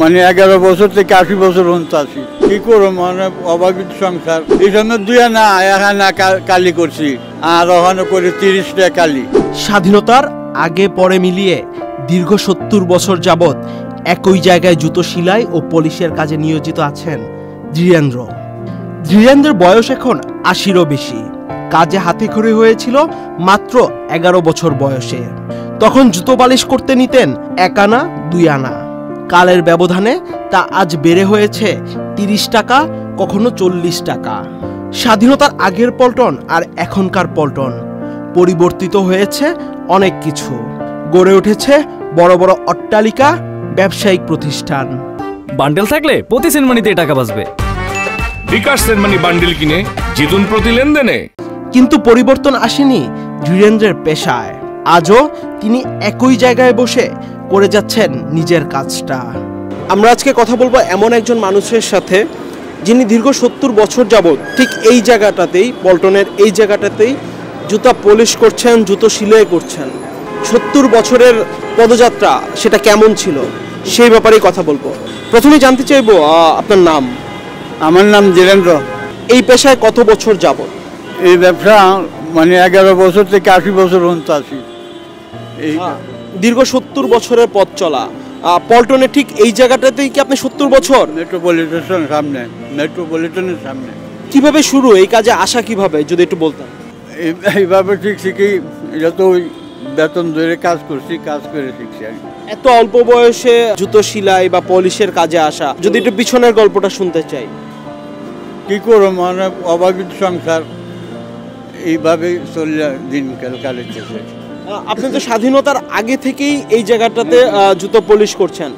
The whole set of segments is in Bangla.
মানে 11 বছর থেকে 80 বছর পর্যন্ত আছি। কি করবো, মানে অভাবিত সংসার। এই জন্য 2 আনা 1 আনা কালি করছি, আর ওখানে করে 30টা কালি। স্বাধীনতার আগে পরে মিলিয়ে দীর্ঘ 70 বছর যাবৎ একই জায়গায় জুতো সেলাই ও পলিশের কাজে নিয়োজিত আছেন ধীরেন্দ্রের বয়স এখন 80-এরও বেশি। কাজে হাতেখড়ি হয়েছিল মাত্র 11 বছর বয়সে। তখন জুতো পালিশ করতে নিতেন 1 আনা 2 আনা। কালের ব্যবধানে তা আজ বেড়ে হয়েছে 30 টাকা, কখনো 40 টাকা। স্বাধীনতার আগের পল্টন আর এখনকার পল্টন পরিবর্তিত হয়েছে অনেক কিছু। গড়ে উঠেছে বড় বড় অট্টালিকা, ব্যবসায়িক প্রতিষ্ঠান। বান্ডেল থাকলে প্রতি সেনমানিতে টাকা বাঁচবে। বিকাশ সেনমানি বান্ডেল কিনে জিতুন প্রতি লেনদেনে। কিন্তু পরিবর্তন আসেনি ধীরেন্দ্রের পেশায়। আজও তিনি একই জায়গায় বসে করে যাচ্ছেন নিজের কাজটা। আমরা আজকে কথা বলবো এমন একজন মানুষের সাথে যিনি দীর্ঘ 70 বছর যাবৎ ঠিক এই জায়গাটাতেই, পল্টনের এই জায়গাটাতেই জুতা পলিশ করছেন, জুতো সেলাই করছেন। 70 বছরের পদযাত্রা সেটা কেমন ছিল সেই ব্যাপারেই কথা বলবো। প্রথমে জানতে চাইবো আপনার নাম। আমার নাম ধীরেন্দ্র। এই পেশায় কত বছর যাবৎ? এই ব্যবসা মানে 11 বছর থেকে 80 বছর পর্যন্ত আছি। এই দীর্ঘ 70 বছরের পথ চলা। পল্টনে ঠিক এই জায়গাটাতেই কি আপনি 70 বছর? মেট্রোপলিটনের সামনে। কিভাবে শুরু, এই কাজে আসা কিভাবে, যদি একটু বলতেন। এইভাবে ঠিক শিখি, এটা তো ওই বেতন ধরে কাজ করছি, কাজ করে শিখছি আমি। এত অল্প বয়সে জুতো সেলাই বা পলিশের কাজে আসা, যদি একটু পিছনের গল্পটা শুনতে চাই। কি করবো, মানে অভাবিত সংসার, এইভাবে চলে দিনকাল কাটাচ্ছে। আপনি তো স্বাধীনতার আগে থেকেই এই জায়গাটাতে জুতো পলিশ করছেন।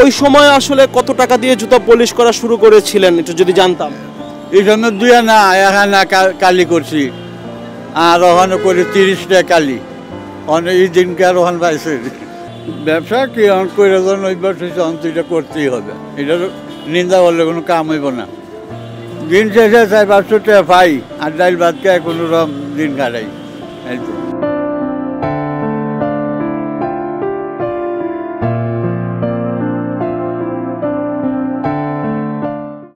ওই সময় আসলে কত টাকা দিয়ে জুতো পলিশ করা শুরু করেছিলেন একটু যদি জানতাম। এই জন্য 2 আনা 1 আনা কালি করছি, আর ওখানে করে 30টা কালি। অনেক এই দিনকার ওখানে পাইছে। ব্যবসা কি করে যখন ওইবার এটা করতেই হবে, এটা নিন্দা করলে কোনো কাম হইব না। দিন শেষে 400-500 টাকা পাই, আর ডাইল ভাত খায় কোনো রকম দিন কাটাই।